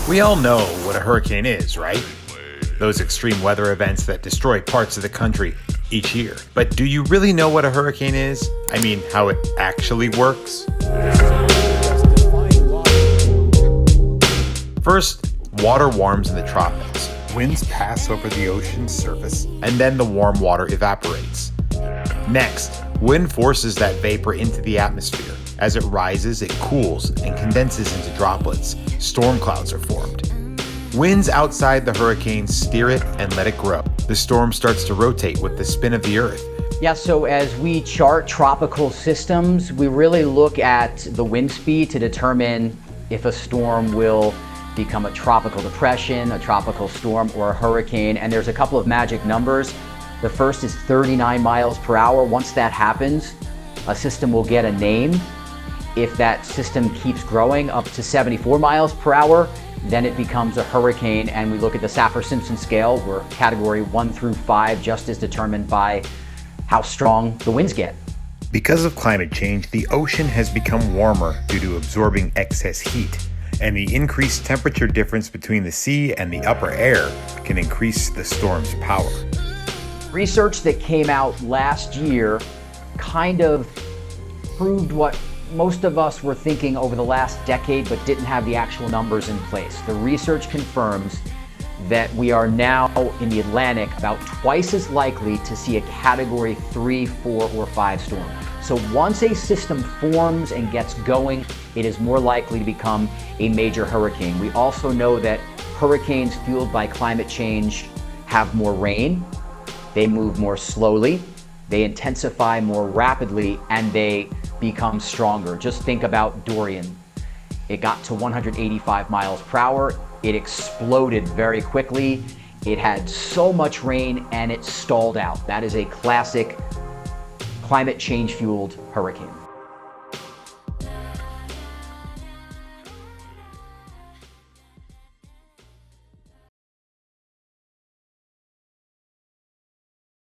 We all know what a hurricane is, right? Those extreme weather events that destroy parts of the country each year. But do you really know what a hurricane is? I mean, how it actually works? First, water warms in the tropics. Winds pass over the ocean's surface, and then the warm water evaporates. Next, wind forces that vapor into the atmosphere. As it rises, it cools and condenses into droplets. Storm clouds are formed. Winds outside the hurricane steer it and let it grow. The storm starts to rotate with the spin of the earth. Yeah, so as we chart tropical systems, we really look at the wind speed to determine if a storm will become a tropical depression, a tropical storm, or a hurricane. And there's a couple of magic numbers. The first is 39 miles per hour. Once that happens, a system will get a name. If that system keeps growing up to 74 miles per hour, then it becomes a hurricane. And we look at the Saffir-Simpson scale, where category 1 through 5 just is determined by how strong the winds get. Because of climate change, the ocean has become warmer due to absorbing excess heat. And the increased temperature difference between the sea and the upper air can increase the storm's power. Research that came out last year kind of proved what most of us were thinking over the last decade, but didn't have the actual numbers in place. The research confirms that we are now in the Atlantic about twice as likely to see a category 3, 4, or 5 storm. So once a system forms and gets going, it is more likely to become a major hurricane. We also know that hurricanes fueled by climate change have more rain, they move more slowly, they intensify more rapidly, and they become stronger. Just think about Dorian. It got to 185 miles per hour. It exploded very quickly. It had so much rain and it stalled out. That is a classic climate change fueled hurricane.